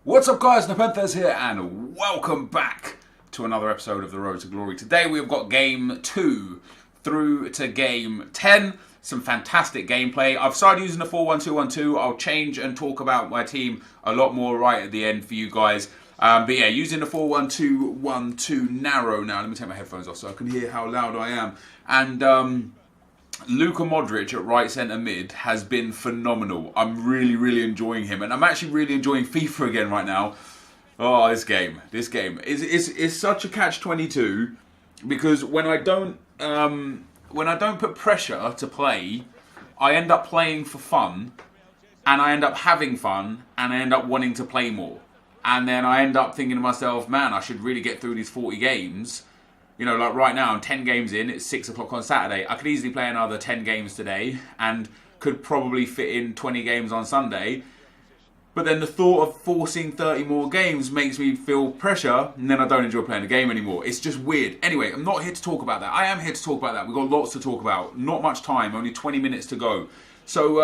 What's up guys, NepentheZ here and welcome back to another episode of The Road to Glory. Today we've got game 2 through to game 10. Some fantastic gameplay. I've started using the 4-1-2-1-2. I'll change and talk about my team a lot more right at the end for you guys. But yeah, using the 4-1-2-1-2 narrow now. Let me take my headphones off so I can hear how loud I am. And Luka Modric at right centre mid has been phenomenal. I'm really enjoying him, and I'm actually really enjoying FIFA again right now. Oh, this game is such a catch-22 because when I don't put pressure to play, I end up playing for fun, and I end up having fun, and I end up wanting to play more, and then I end up thinking to myself, man, I should really get through these 40 games. You know, like right now, I'm 10 games in, it's 6 o'clock on Saturday. I could easily play another 10 games today and could probably fit in 20 games on Sunday. But then the thought of forcing 30 more games makes me feel pressure, and then I don't enjoy playing the game anymore. It's just weird. Anyway, I'm not here to talk about that. I am here to talk about that. We've got lots to talk about. Not much time, only 20 minutes to go. So,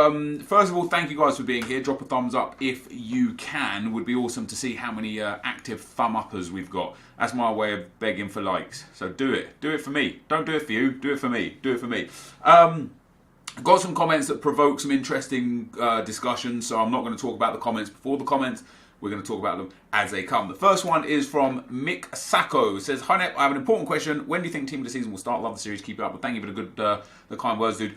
first of all, thank you guys for being here. Drop a thumbs up if you can. Would be awesome to see how many active thumb uppers we've got. That's my way of begging for likes. So do it. Do it for me. Don't do it for you. Do it for me. Do it for me. Got some comments that provoke some interesting discussions, so I'm not going to talk about the comments before the comments. We're going to talk about them as they come. The first one is from Mick Sacco. It says, "Hi Nep, I have an important question. When do you think Team of the Season will start? Love the series. Keep it up. But thank you for the good, the kind words, dude.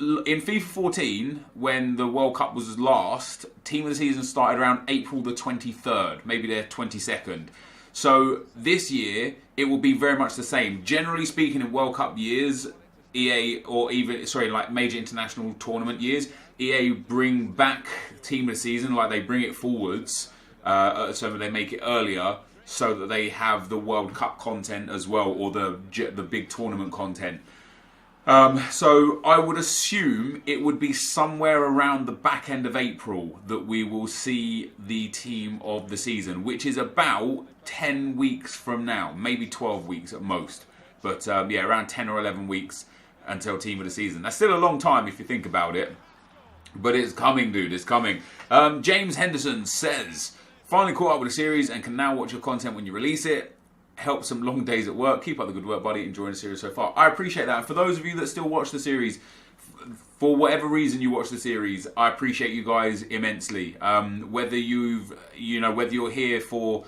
In FIFA 14, when the World Cup was last, Team of the Season started around April the 23rd, maybe the 22nd. So this year, it will be very much the same. Generally speaking, in World Cup years, EA, or even, like major international tournament years, EA bring back Team of the Season, like they bring it forwards, so that they make it earlier, so that they have the World Cup content as well, or the big tournament content. So I would assume it would be somewhere around the back end of April that we will see the Team of the Season, which is about 10 weeks from now, maybe 12 weeks at most. But yeah, around 10 or 11 weeks until Team of the Season. That's still a long time if you think about it. But it's coming, dude, it's coming. James Henderson says, "Finally caught up with the series and can now watch your content when you release it. Help some long days at work. Keep up the good work, buddy. Enjoying the series so far." I appreciate that. And for those of you that still watch the series, for whatever reason you watch the series, I appreciate you guys immensely. Whether whether you're here for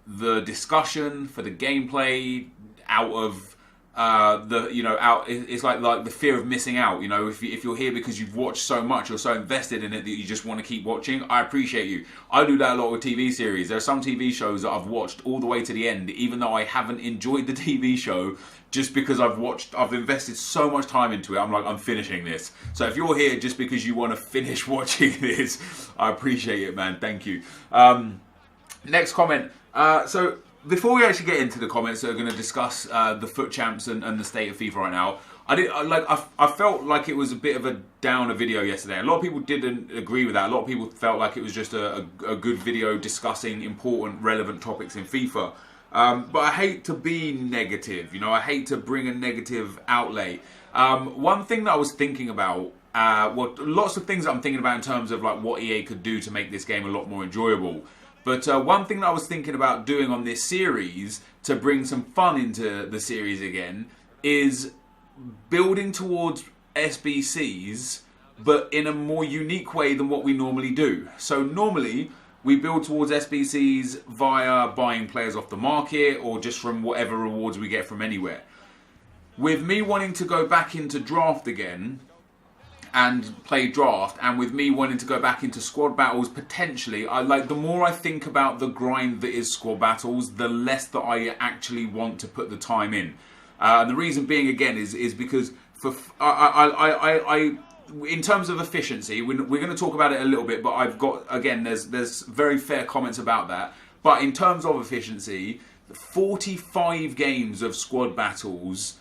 the discussion, for the gameplay, out of it's like the fear of missing out. You know, if you're here because you've watched so much, you're so invested in it that you just want to keep watching, I appreciate you. I do that a lot with TV series. There are some TV shows that I've watched all the way to the end, even though I haven't enjoyed the TV show, just because I've invested so much time into it. I'm like, I'm finishing this. So if you're here just because you want to finish watching this, I appreciate it, man. Thank you. Next comment. So before we actually get into the comments that are going to discuss the FUT champs and the state of FIFA right now, I felt like it was a bit of a downer video yesterday. A lot of people didn't agree with that. A lot of people felt like it was just a good video discussing important, relevant topics in FIFA. But I hate to be negative. You know, I hate to bring a negative outlay. One thing that I was thinking about, lots of things that I'm thinking about in terms of like what EA could do to make this game a lot more enjoyable. But one thing that I was thinking about doing on this series to bring some fun into the series again is building towards SBCs, but in a more unique way than what we normally do. So normally we build towards SBCs via buying players off the market or just from whatever rewards we get from anywhere. With me wanting to go back into draft again and play draft, and with me wanting to go back into squad battles potentially, the more I think about the grind that is squad battles, the less that I actually want to put the time in. And the reason being again is because in terms of efficiency, we're going to talk about it a little bit, but I've got, again, there's very fair comments about that. But in terms of efficiency, 45 games of squad battles,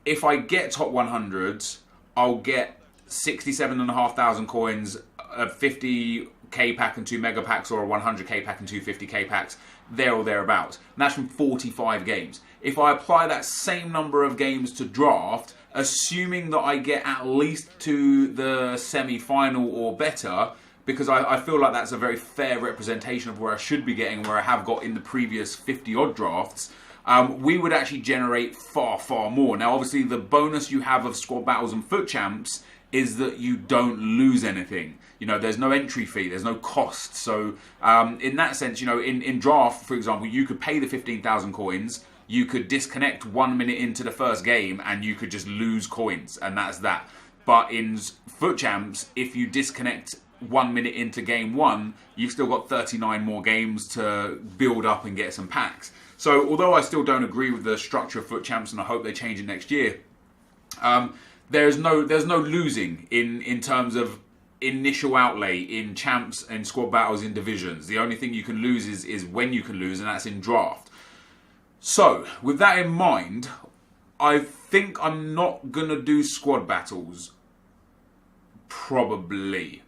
if I get top 100s, I'll get 67,500 coins, a 50k pack and 2 mega packs, or a 100k pack and 2 50k packs, there or thereabouts. And that's from 45 games. If I apply that same number of games to draft, assuming that I get at least to the semi-final or better, because I feel like that's a very fair representation of where I should be getting, where I have got in the previous 50-odd drafts. We would actually generate far, far more. Now, obviously, the bonus you have of squad battles and foot champs is that you don't lose anything. You know, there's no entry fee, there's no cost. So, in that sense, you know, in draft, for example, you could pay the 15,000 coins, you could disconnect 1 minute into the first game, and you could just lose coins, and that's that. But in foot champs, if you disconnect 1 minute into game one, you've still got 39 more games to build up and get some packs. So although I still don't agree with the structure of foot champs, and I hope they change it next year, there's no losing in terms of initial outlay in champs and squad battles in divisions. The only thing you can lose is when you can lose, and that's in draft. So with that in mind, I think I'm not gonna do squad battles. Probably.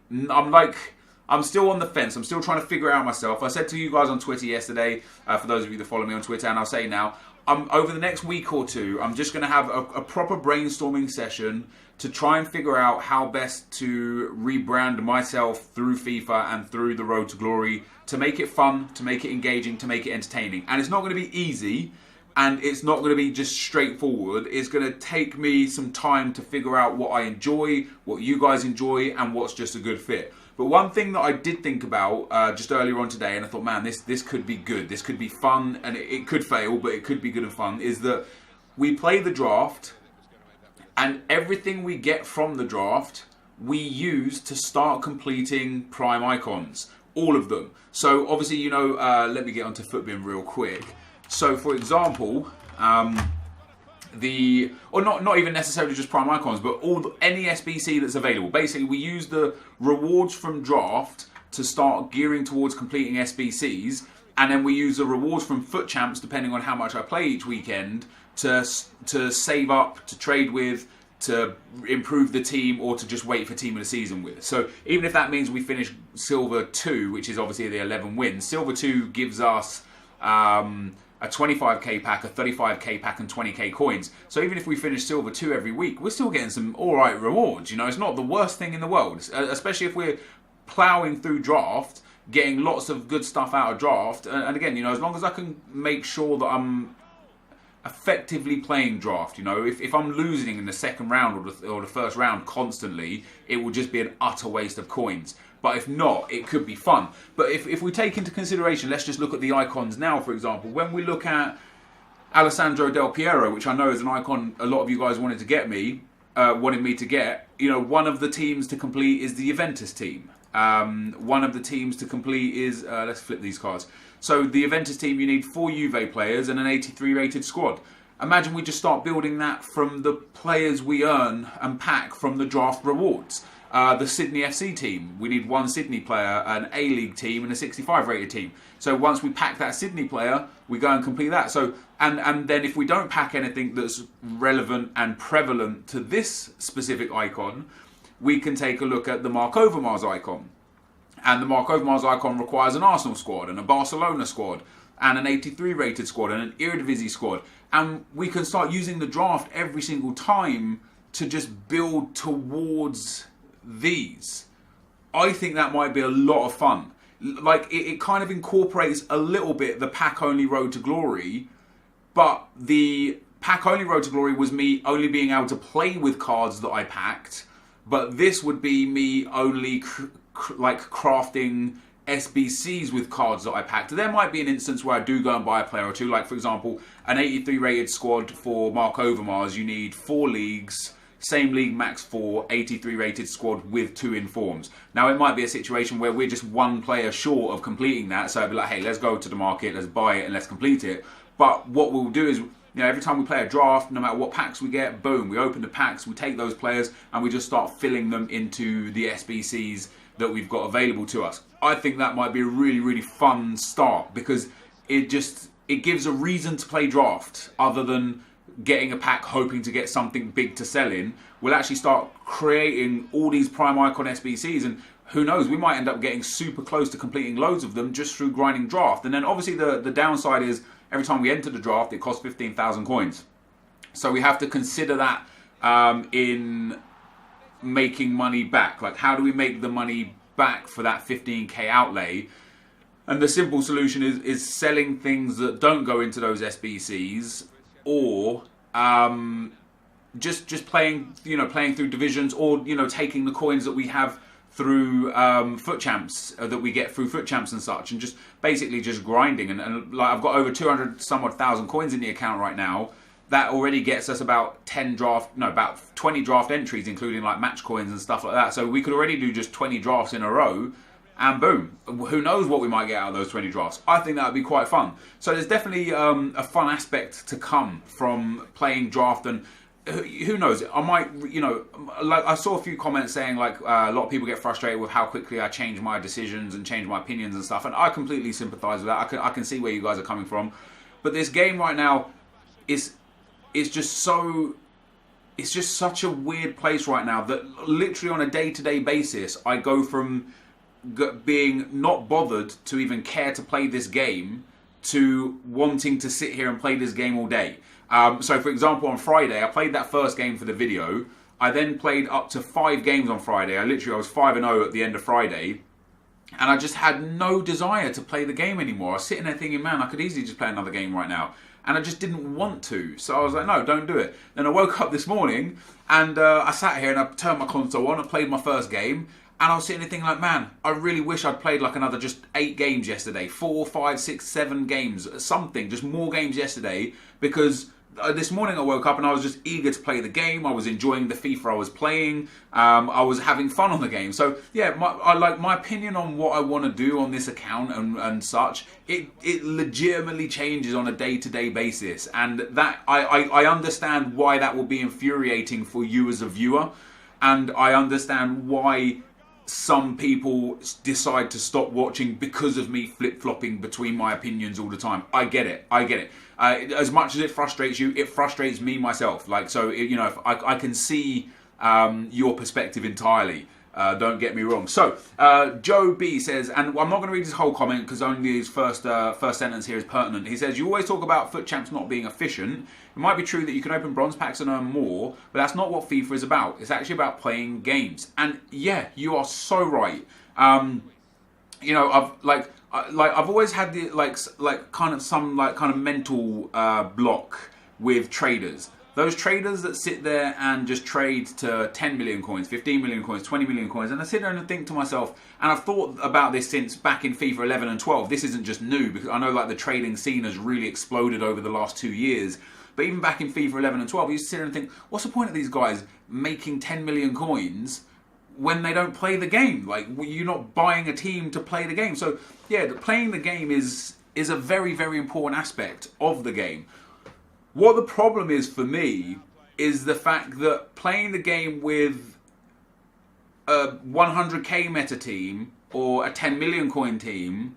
I'm still on the fence. I'm still trying to figure it out myself. I said to you guys on Twitter yesterday, for those of you that follow me on Twitter, and I'll say now, over the next week or two, I'm just going to have a proper brainstorming session to try and figure out how best to rebrand myself through FIFA and through the Road to Glory to make it fun, to make it engaging, to make it entertaining. And it's not going to be easy, and it's not going to be just straightforward. It's going to take me some time to figure out what I enjoy, what you guys enjoy, and what's just a good fit. But one thing that I did think about just earlier on today, and I thought, man, this could be good. This could be fun, and it could fail, but it could be good and fun, is that we play the draft, and everything we get from the draft, we use to start completing prime icons. All of them. So, obviously, you know, let me get onto Footbin real quick. So, for example, not even necessarily just prime icons, but any SBC that's available. Basically, we use the rewards from draft to start gearing towards completing SBCs, and then we use the rewards from foot champs, depending on how much I play each weekend, to save up, to trade with, to improve the team, or to just wait for team of the season with. So even if that means we finish Silver 2, which is obviously the 11 wins, Silver 2 gives us a 25k pack, a 35k pack, and 20k coins. So even if we finish Silver 2 every week, we're still getting some alright rewards. You know, it's not the worst thing in the world, especially if we're ploughing through draft, getting lots of good stuff out of draft. And again, you know, as long as I can make sure that I'm effectively playing draft, you know, if I'm losing in the second round or the first round constantly, it will just be an utter waste of coins. But if not, it could be fun. But if we take into consideration, let's just look at the icons now, for example. When we look at Alessandro Del Piero, which I know is an icon a lot of you guys wanted me to get, you know, one of the teams to complete is the Juventus team. One of the teams to complete is, let's flip these cards. So the Juventus team, you need 4 Juve players and an 83 rated squad. Imagine we just start building that from the players we earn and pack from the draft rewards. The Sydney FC team, we need 1 Sydney player, an A-League team, and a 65 rated team. So once we pack that Sydney player, we go and complete that. So and then if we don't pack anything that's relevant and prevalent to this specific icon, we can take a look at the Mark Overmars icon. And the Mark Overmars icon requires an Arsenal squad and a Barcelona squad and an 83 rated squad and an Eredivisie squad. And we can start using the draft every single time to just build towards these. I think that might be a lot of fun. Like, it kind of incorporates a little bit the pack only Road to Glory, but the pack only Road to Glory was me only being able to play with cards that I packed, but this would be me only crafting SBCs with cards that I packed. There might be an instance where I do go and buy a player or two, like for example an 83 rated squad for Mark Overmars. You need 4 leagues, same league max 4, 83 rated squad with 2 informs. Now it might be a situation where we're just 1 player short of completing that, so I'd be like, hey, let's go to the market, let's buy it and let's complete it. But what we'll do is, you know, every time we play a draft, no matter what packs we get, boom, we open the packs, we take those players and we just start filling them into the SBCs that we've got available to us. I think that might be a really, really fun start, because it gives a reason to play draft other than getting a pack hoping to get something big to sell in. We'll actually start creating all these prime icon SBCs, and who knows, we might end up getting super close to completing loads of them just through grinding draft. And then obviously the downside is every time we enter the draft, it costs 15,000 coins. So we have to consider that in making money back. Like, how do we make the money back for that 15k outlay. And the simple solution is selling things that don't go into those SBCs, or just playing, playing through divisions, or taking the coins that we have through foot champs that we get through foot champs and such, and just basically just grinding. And like, I've got over 200 somewhat thousand coins in the account right now. That already gets us about 20 draft entries, including like match coins and stuff like that. So we could already do just 20 drafts in a row, and boom, who knows what we might get out of those 20 drafts. I think that would be quite fun. So there's definitely a fun aspect to come from playing draft, and who knows, I might, like I saw a few comments saying like a lot of people get frustrated with how quickly I change my decisions and change my opinions and stuff, and I completely sympathise with that. I can see where you guys are coming from, but this game right now is just so, it's just such a weird place right now that literally on a day-to-day basis I go from being not bothered to even care to play this game to wanting to sit here and play this game all day. So for example, on Friday I played that first game for the video. I then played up to 5 games on Friday. I was 5-0 at the end of Friday, and I just had no desire to play the game anymore. I was sitting there thinking, man, I could easily just play another game right now. And I just didn't want to. So I was like, no, don't do it. Then I woke up this morning and I sat here and I turned my console on. I played my first game. And I was sitting there thinking like, man, I really wish I'd played like another just 8 games yesterday. 4, 5, 6, 7 games. Something. Just more games yesterday. Because this morning I woke up and I was just eager to play the game. I was enjoying the FIFA I was playing. I was having fun on the game. So yeah, my opinion on what I want to do on this account and such, it legitimately changes on a day-to-day basis. And that I understand why that will be infuriating for you as a viewer. And I understand why some people decide to stop watching because of me flip-flopping between my opinions all the time. I get it. As much as it frustrates you, it frustrates me myself. Like, so, if I can see your perspective entirely. Don't get me wrong. So, Joe B says, and I'm not going to read his whole comment because only his first sentence here is pertinent. He says, you always talk about foot champs not being efficient. It might be true that you can open bronze packs and earn more, but that's not what FIFA is about. It's actually about playing games. And yeah, you are so right. I've always had the kind of mental block with traders. Those traders that sit there and just trade to 10 million coins, 15 million coins, 20 million coins, and I sit there and think to myself, and I've thought about this since back in FIFA 11 and 12. This isn't just new, because I know like the trading scene has really exploded over the last 2 years. But even back in FIFA 11 and 12, I used to sit there and think, what's the point of these guys making 10 million coins when they don't play the game? Like, you're not buying a team to play the game. So yeah, playing the game is a very, very important aspect of the game. What the problem is for me is the fact that playing the game with a 100k meta team or a 10 million coin team,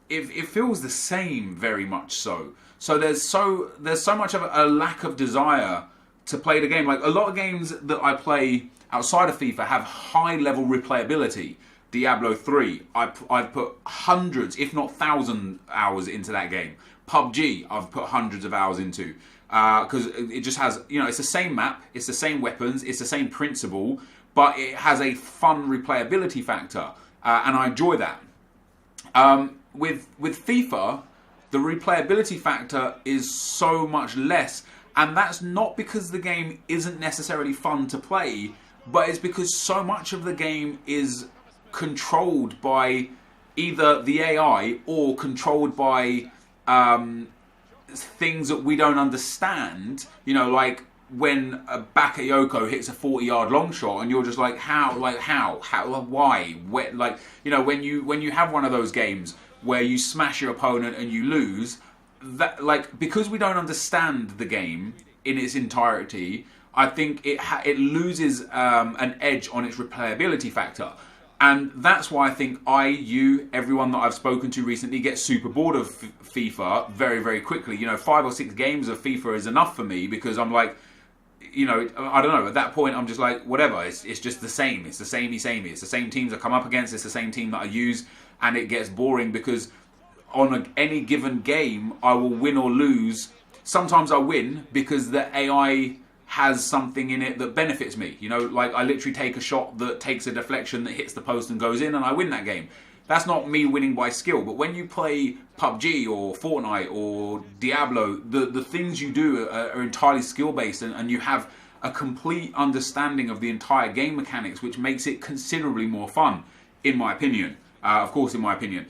it feels the same very much so. So there's so much of a lack of desire to play the game. Like a lot of games that I play outside of FIFA have high level replayability. Diablo 3, I've put hundreds, if not 1,000 hours into that game. PUBG, I've put hundreds of hours into. Because it just has, it's the same map, it's the same weapons, it's the same principle, but it has a fun replayability factor. And I enjoy that. With FIFA, the replayability factor is so much less. And that's not because the game isn't necessarily fun to play, but it's because so much of the game is controlled by either the AI or controlled by things that we don't understand. Like when a Bakayoko hits a 40-yard long shot and you're just like, how, why, where, when you have one of those games where you smash your opponent and you lose, that because we don't understand the game in its entirety, I think it loses an edge on its replayability factor. And that's why I think everyone that I've spoken to recently gets super bored of FIFA very, very quickly. 5 or 6 games of FIFA is enough for me, because I'm like, I don't know, at that point I'm just like, whatever, it's just the same. It's the samey. It's the same teams I come up against, it's the same team that I use, and it gets boring because on any given game I will win or lose. Sometimes I win because the AI has something in it that benefits me. You know, like I literally take a shot that takes a deflection that hits the post and goes in and I win that game. That's not me winning by skill. But when you play PUBG or Fortnite or Diablo, the things you do are entirely skill-based, and you have a complete understanding of the entire game mechanics, which makes it considerably more fun, in my opinion. Of course, in my opinion.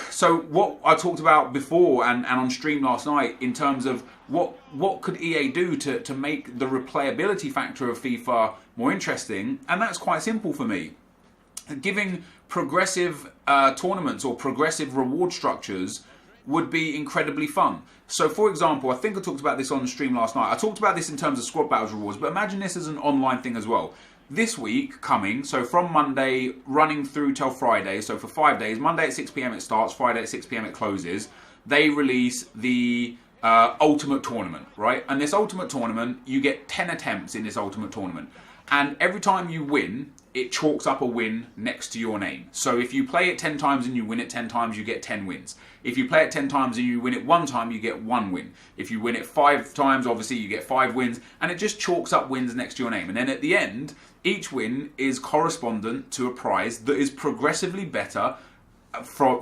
So what I talked about before and on stream last night in terms of what could EA do to make the replayability factor of FIFA more interesting, and that's quite simple for me. Giving progressive tournaments or progressive reward structures would be incredibly fun. So for example, I think I talked about this on the stream last night. I talked about this in terms of squad battles rewards, but imagine this as an online thing as well. This week coming, so from Monday running through till Friday, so for 5 days, Monday at 6 PM it starts, Friday at 6 PM it closes, they release the ultimate tournament, right? And this ultimate tournament, you get 10 attempts in this ultimate tournament. And every time you win, it chalks up a win next to your name. So if you play it 10 times and you win it 10 times, you get 10 wins. If you play it 10 times and you win it 1 time, you get 1 win. If you win it 5 times, obviously you get 5 wins. And it just chalks up wins next to your name. And then at the end, each win is correspondent to a prize that is progressively better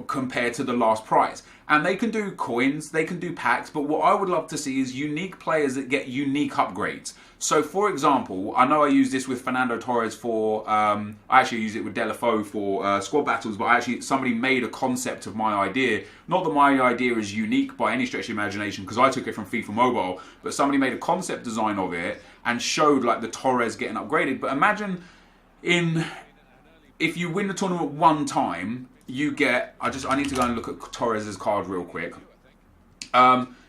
compared to the last prize. And they can do coins, they can do packs, but what I would love to see is unique players that get unique upgrades. So for example, I know I use this with Fernando Torres for, I actually use it with Delafeu for squad battles, but somebody made a concept of my idea. Not that my idea is unique by any stretch of imagination, because I took it from FIFA Mobile, but somebody made a concept design of it and showed like the Torres getting upgraded. But imagine if you win the tournament 1 time, you get, I need to go and look at Torres' card real quick.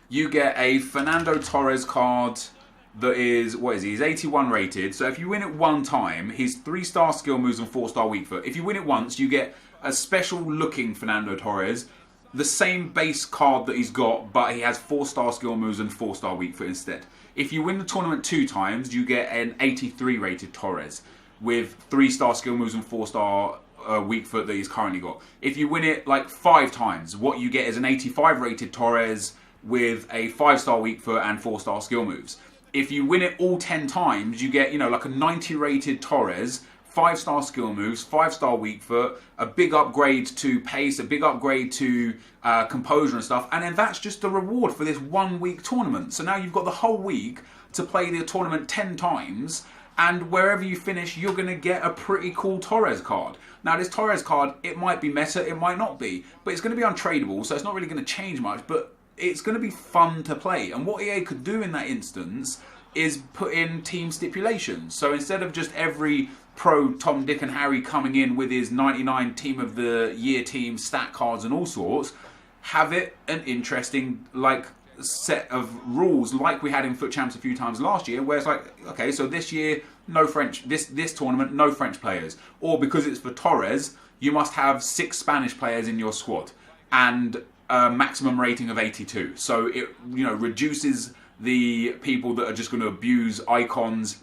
You get a Fernando Torres card that is, what is he? He's 81 rated. So if you win it 1 time, he's 3-star skill moves and 4-star weak foot. If you win it once, you get a special looking Fernando Torres, the same base card that he's got, but he has 4-star skill moves and 4-star weak foot instead. If you win the tournament 2 times, you get an 83 rated Torres with 3-star skill moves and 4-star weak foot that he's currently got. If you win it like 5 times, what you get is an 85 rated Torres with a 5-star weak foot and 4-star skill moves. If you win it all 10 times, you get, like a 90 rated Torres, 5-star skill moves, 5-star weak foot, a big upgrade to pace, a big upgrade to composure and stuff, and then that's just the reward for this 1 week tournament. So now you've got the whole week to play the tournament 10 times, and wherever you finish, you're going to get a pretty cool Torres card. Now, this Torres card, it might be meta, it might not be, but it's going to be untradeable, so it's not really going to change much, but it's going to be fun to play. And what EA could do in that instance is put in team stipulations. So instead of just every pro Tom, Dick and Harry coming in with his 99 team of the year team stat cards and all sorts, have it an interesting set of rules like we had in Foot Champs a few times last year, where it's like, okay, so this year no French, this tournament no French players, or because it's for Torres, you must have 6 Spanish players in your squad and a maximum rating of 82. So it reduces the people that are just going to abuse icons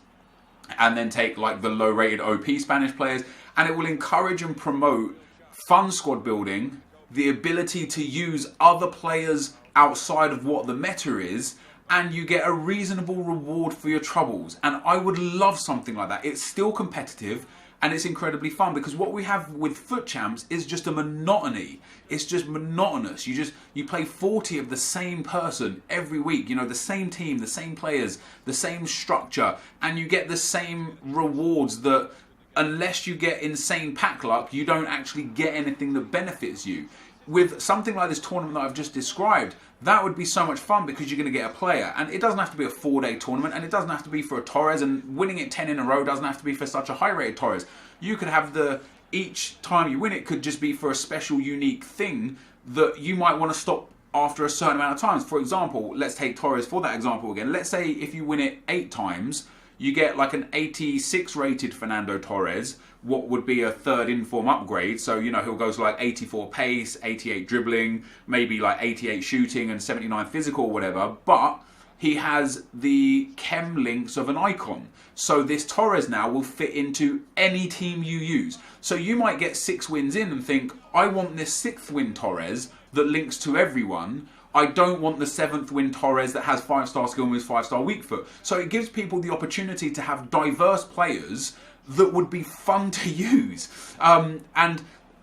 and then take like the low rated OP Spanish players, and it will encourage and promote fun squad building, the ability to use other players outside of what the meta is, and you get a reasonable reward for your troubles. And I would love something like that. It's still competitive and it's incredibly fun, because what we have with Foot Champs is just a monotony. It's just monotonous. You play 40 of the same person every week, the same team, the same players, the same structure, and you get the same rewards that, unless you get insane pack luck, you don't actually get anything that benefits you. With something like this tournament that I've just described, that would be so much fun, because you're going to get a player, and it doesn't have to be a 4-day tournament, and it doesn't have to be for a Torres, and winning it 10 in a row doesn't have to be for such a high rated Torres. You could have each time you win it could just be for a special unique thing that you might want to stop after a certain amount of times. For example, let's take Torres for that example again. Let's say if you win it 8 times, you get like an 86 rated Fernando Torres, what would be a 3rd inform upgrade. So, he'll go to like 84 pace, 88 dribbling, maybe like 88 shooting and 79 physical or whatever. But he has the chem links of an icon. So this Torres now will fit into any team you use. So you might get 6 wins in and think, I want this 6th win Torres that links to everyone. I don't want the 7th win Torres that has 5-star skill moves, 5-star weak foot. So it gives people the opportunity to have diverse players that would be fun to use. And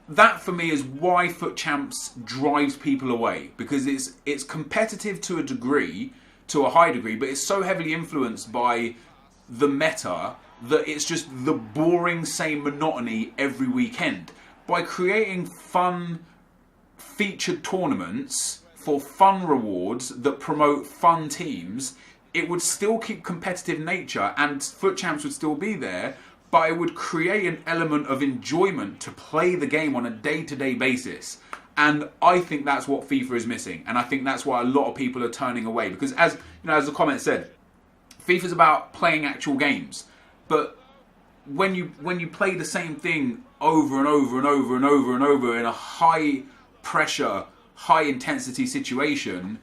that for me is why Foot Champs drives people away, because it's competitive to a degree, to a high degree, but it's so heavily influenced by the meta that it's just the boring same monotony every weekend. By creating fun featured tournaments for fun rewards that promote fun teams, it would still keep competitive nature and Foot Champs would still be there, but it would create an element of enjoyment to play the game on a day-to-day basis. And I think that's what FIFA is missing, and I think that's why a lot of people are turning away, because as you know, as the comment said, FIFA's about playing actual games, but when you play the same thing over and over and over and over and over in a high pressure, high intensity situation,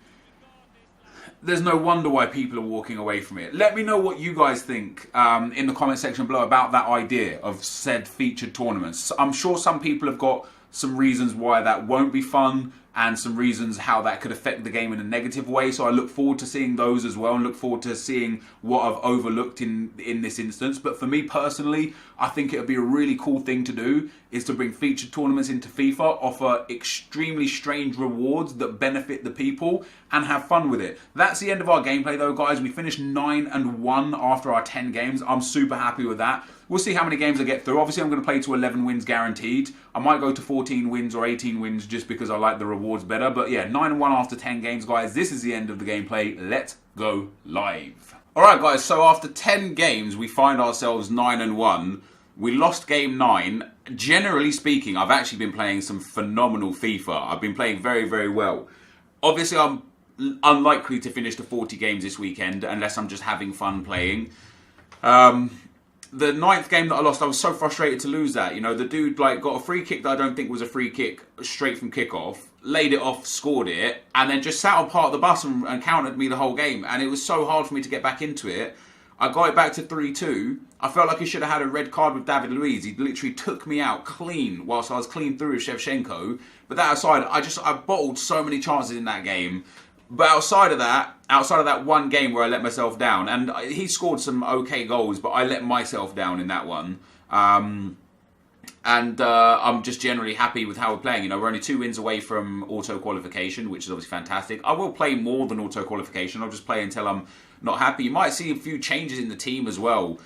there's no wonder why people are walking away from it. Let me know what you guys think in the comment section below about that idea of said featured tournaments. I'm sure some people have got some reasons why that won't be fun and some reasons how that could affect the game in a negative way. So I look forward to seeing those as well and look forward to seeing what I've overlooked in this instance. But for me personally, I think it would be a really cool thing to do is to bring featured tournaments into FIFA, offer extremely strange rewards that benefit the people and have fun with it. That's the end of our gameplay though, guys. We finished 9-1 after our 10 games. I'm super happy with that. We'll see how many games I get through. Obviously, I'm going to play to 11 wins guaranteed. I might go to 14 wins or 18 wins just because I like the rewards better. But yeah, 9-1 after 10 games, guys. This is the end of the gameplay. Let's go live. Alright, guys. So after 10 games, we find ourselves 9-1. We lost game 9. Generally speaking, I've actually been playing some phenomenal FIFA. I've been playing very, very well. Obviously, I'm unlikely to finish the 40 games this weekend unless I'm just having fun playing. The 9th game that I lost, I was so frustrated to lose that. You know, the dude like got a free kick that I don't think was a free kick straight from kickoff, laid it off, scored it, and then just sat on part of the bus and countered me the whole game. And it was so hard for me to get back into it. I got it back to 3-2. I felt like he should have had a red card with David Luiz. He literally took me out clean whilst I was clean through with Shevchenko. But that aside, I bottled so many chances in that game. But outside of that one game where I let myself down, and he scored some okay goals, but I let myself down in that one. I'm just generally happy with how we're playing. You know, we're only 2 wins away from auto qualification, which is obviously fantastic. I will play more than auto qualification. I'll just play until I'm not happy. You might see a few changes in the team as well.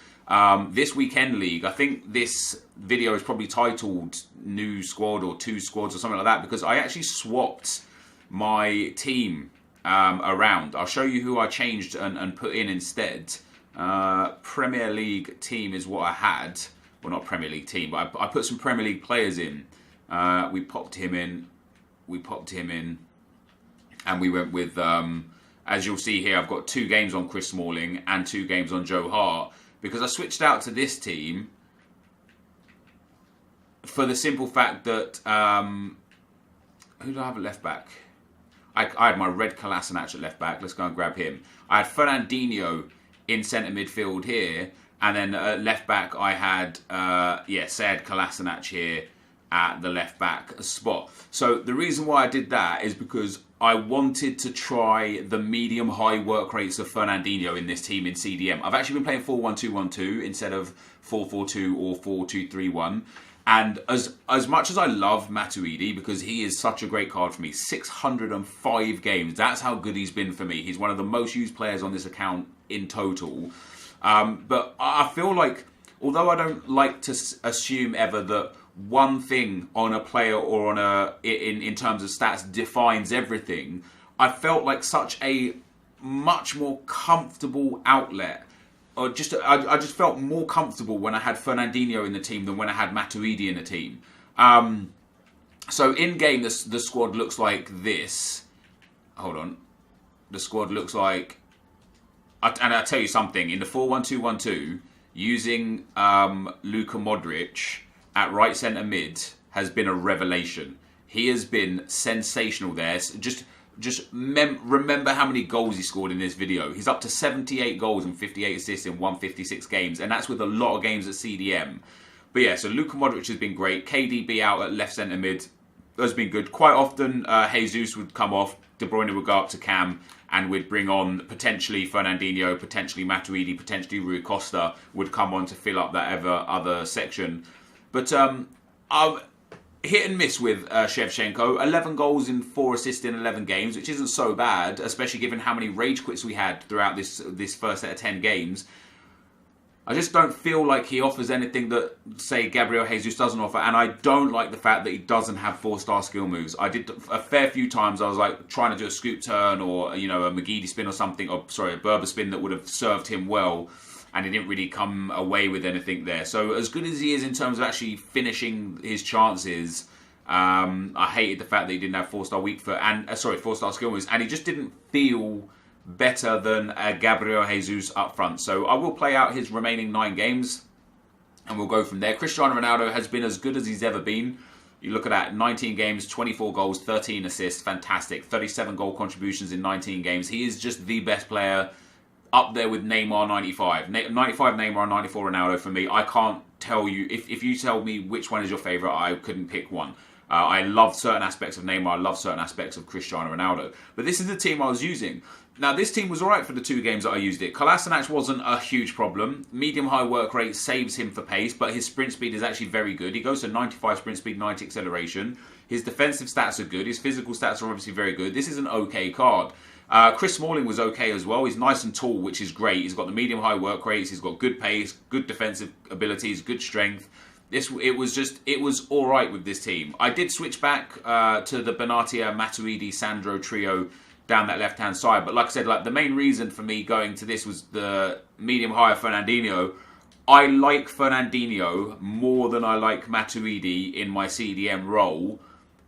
This weekend league, I think this video is probably titled New Squad or 2 Squads or something like that, because I actually swapped my team around. I'll show you who I changed and put in instead. Premier League team is what I had. Well, not Premier League team, but I put some Premier League players in. We popped him in. And we went with, as you'll see here, I've got 2 games on Chris Smalling and 2 games on Joe Hart, because I switched out to this team for the simple fact that, who do I have at left back? I had my red Kolasinac at left back. Let's go and grab him. I had Fernandinho in centre midfield here. And then at left back, I had, Sead Kolasinac here at the left back spot. So the reason why I did that is because I wanted to try the medium-high work rates of Fernandinho in this team in CDM. I've actually been playing 4-1-2-1-2 instead of 4-4-2 or 4-2-3-1. And as much as I love Matuidi, because he is such a great card for me, 605 games, that's how good he's been for me. He's one of the most used players on this account in total. But I feel like, although I don't like to assume ever that one thing on a player or on in terms of stats defines everything, I felt like such a much more comfortable outlet. I just felt more comfortable when I had Fernandinho in the team than when I had Matuidi in the team. So in game, the squad looks like this. Hold on, the squad looks like. And I'll tell you something, in the 4-1-2-1-2, using Luka Modric at right centre mid has been a revelation. He has been sensational there. Just remember how many goals he scored in this video. He's up to 78 goals and 58 assists in 156 games, and that's with a lot of games at CDM. But yeah, so Luka Modric has been great. KDB out at left centre mid has been good. Quite often, Jesus would come off, De Bruyne would go up to Cam, and we'd bring on potentially Fernandinho, potentially Matuidi, potentially Rui Costa would come on to fill up that other section. But I'm hit and miss with Shevchenko. 11 goals and 4 assists in 11 games, which isn't so bad, especially given how many rage quits we had throughout this first set of 10 games. I just don't feel like he offers anything that, say, Gabriel Jesus doesn't offer. And I don't like the fact that he doesn't have 4-star skill moves. I did a fair few times, I was like trying to do a scoop turn or, you know, a McGeady spin or something, or sorry, a Berber spin that would have served him well. And he didn't really come away with anything there. So as good as he is in terms of actually finishing his chances, I hated the fact that he didn't have 4-star weak foot and 4-star skill moves. And he just didn't feel better than Gabriel Jesus up front. So I will play out his remaining 9 games and we'll go from there. Cristiano Ronaldo has been as good as he's ever been. You look at that, 19 games, 24 goals, 13 assists, fantastic. 37 goal contributions in 19 games. He is just the best player, up there with Neymar 95. 95 Neymar, 94 Ronaldo for me. I can't tell you, if you tell me which one is your favourite, I couldn't pick one. I love certain aspects of Neymar, I love certain aspects of Cristiano Ronaldo. But this is the team I was using. Now, this team was alright for the 2 games that I used it. Kolasinac wasn't a huge problem. Medium-high work rate saves him for pace, but his sprint speed is actually very good. He goes to 95 sprint speed, 90 acceleration. His defensive stats are good. His physical stats are obviously very good. This is an okay card. Chris Smalling was okay as well. He's nice and tall, which is great. He's got the medium-high work rates. He's got good pace, good defensive abilities, good strength. It was all right with this team. I did switch back to the Benatia, Matuidi, Sandro trio down that left-hand side. But like I said, like the main reason for me going to this was the medium-high Fernandinho. I like Fernandinho more than I like Matuidi in my CDM role.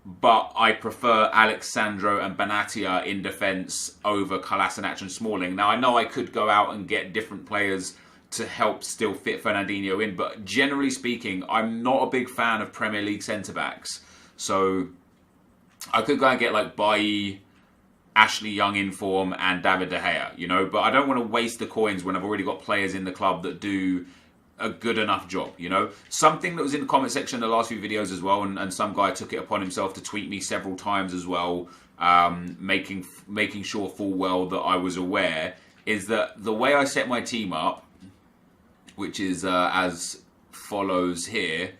But I prefer Alexandro and Benatia in defence over Kolasinac and Smalling. Now, I know I could go out and get different players to help still fit Fernandinho in, but generally speaking, I'm not a big fan of Premier League centre-backs. So I could go and get like Bailly, Ashley Young in form, and David De Gea, you know, but I don't want to waste the coins when I've already got players in the club that do a good enough job, you know. Something that was in the comment section in the last few videos as well, and some guy took it upon himself to tweet me several times as well, making sure full well that I was aware, is that the way I set my team up, which is as follows here,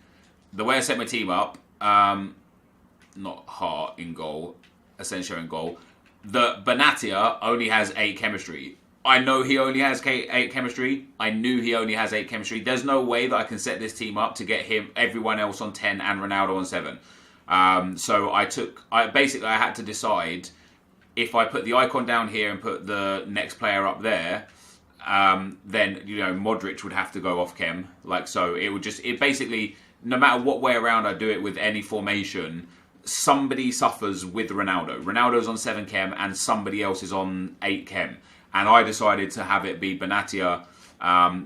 the way I set my team up, not Hart in goal, Asensio in goal, the Benatia only has 8 chemistry. I know he only has 8 chemistry. I knew he only has 8 chemistry. There's no way that I can set this team up to get everyone else on 10 and Ronaldo on 7. So I had to decide if I put the icon down here and put the next player up there, then, you know, Modric would have to go off chem. Like, so it basically, no matter what way around I do it with any formation, somebody suffers with Ronaldo. Ronaldo's on 7 chem and somebody else is on 8 chem. And I decided to have it be Benatia,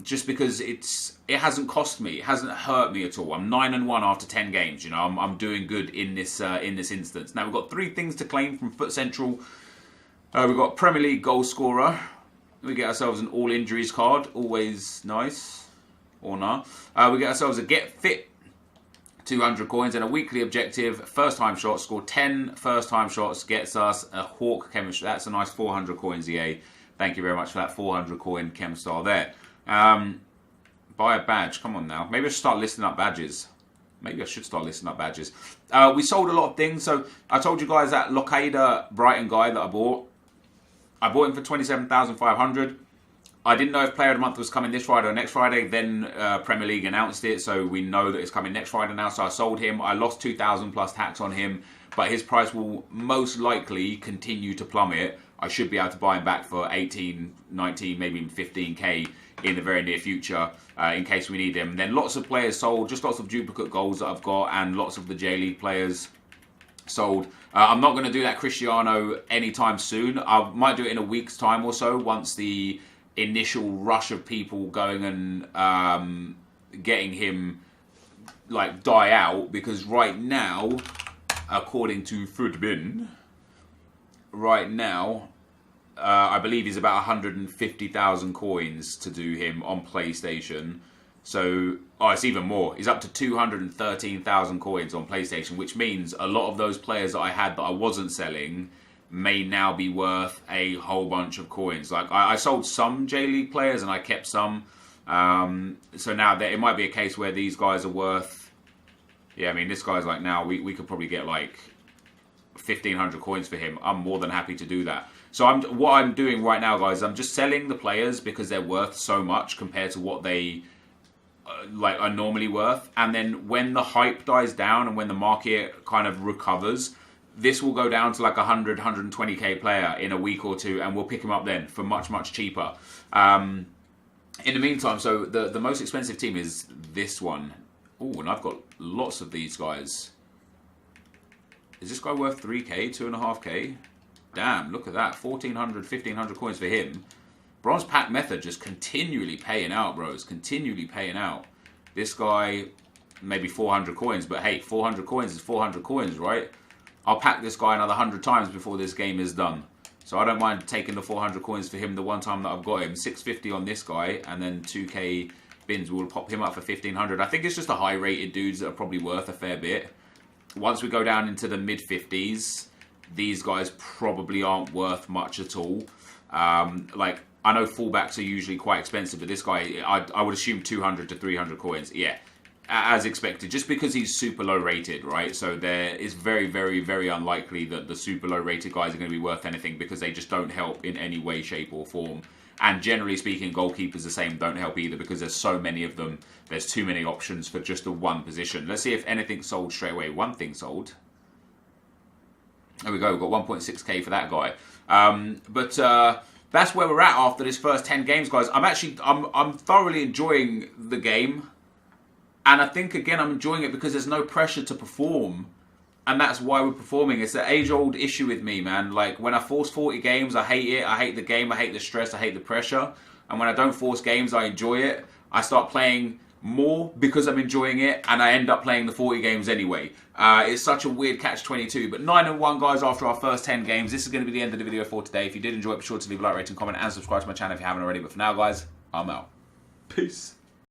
just because it hasn't cost me, it hasn't hurt me at all. I'm 9-1 after 10 games. You know, I'm doing good in this instance. Now we've got 3 things to claim from Foot Central. We've got Premier League goal scorer. We get ourselves an all injuries card, always nice. Or not. We get ourselves a get fit, 200 coins, and a weekly objective. First time shots, score 10 first time shots, gets us a Hawk chemistry. That's a nice 400 coins, EA. Thank you very much for that 400 coin chem star there. Buy a badge. Come on now. Maybe I should start listing up badges. We sold a lot of things. So I told you guys that Locaida Brighton guy that I bought. I bought him for 27,500. I didn't know if Player of the Month was coming this Friday or next Friday. Then Premier League announced it, so we know that it's coming next Friday now. So I sold him. I lost 2,000 plus tax on him, but his price will most likely continue to plummet. I should be able to buy him back for 18, 19, maybe even 15k in the very near future in case we need him. And then lots of players sold, just lots of duplicate goals that I've got, and lots of the J-League players sold. I'm not going to do that Cristiano anytime soon. I might do it in a week's time or so, once the initial rush of people going and getting him like die out, because right now, according to Footbin, right now, I believe he's about 150,000 coins to do him on PlayStation. So, oh, it's even more. He's up to 213,000 coins on PlayStation, which means a lot of those players that I had that I wasn't selling may now be worth a whole bunch of coins. Like, I sold some J-League players and I kept some. So now it might be a case where these guys are worth... Yeah, I mean, this guy's like now, we could probably get like 1,500 coins for him. I'm more than happy to do that. So what I'm doing right now, guys, I'm just selling the players because they're worth so much compared to what they are normally worth. And then when the hype dies down and when the market kind of recovers, this will go down to like 100, 120k player in a week or two, and we'll pick him up then for much, much cheaper. In the meantime, so the most expensive team is this one. Oh, and I've got lots of these guys. Is this guy worth 3k, 2.5k? Damn, look at that. 1,400, 1,500 coins for him. Bronze pack method just continually paying out, bros. Continually paying out. This guy, maybe 400 coins. But hey, 400 coins is 400 coins, right? I'll pack this guy another 100 times before this game is done. So I don't mind taking the 400 coins for him the one time that I've got him. 650 on this guy, and then 2k bins will pop him up for 1,500. I think it's just the high-rated dudes that are probably worth a fair bit. Once we go down into the mid-50s, these guys probably aren't worth much at all. Like, I know fullbacks are usually quite expensive, but this guy, I would assume 200 to 300 coins. Yeah, as expected, just because he's super low rated, right? So there is very, very, very unlikely that the super low rated guys are going to be worth anything because they just don't help in any way, shape or form. And generally speaking, goalkeepers the same don't help either because there's so many of them. There's too many options for just the one position. Let's see if anything sold straight away. One thing sold. There we go. We've got 1.6k for that guy. But that's where we're at after this first 10 games, guys. I'm thoroughly enjoying the game. And I think, again, I'm enjoying it because there's no pressure to perform. And that's why we're performing. It's an age-old issue with me, man. Like, when I force 40 games, I hate it. I hate the game. I hate the stress. I hate the pressure. And when I don't force games, I enjoy it. I start playing more because I'm enjoying it. And I end up playing the 40 games anyway. It's such a weird catch-22. But 9-1, guys, after our first 10 games. This is going to be the end of the video for today. If you did enjoy it, be sure to leave a like, rating, comment, and subscribe to my channel if you haven't already. But for now, guys, I'm out. Peace.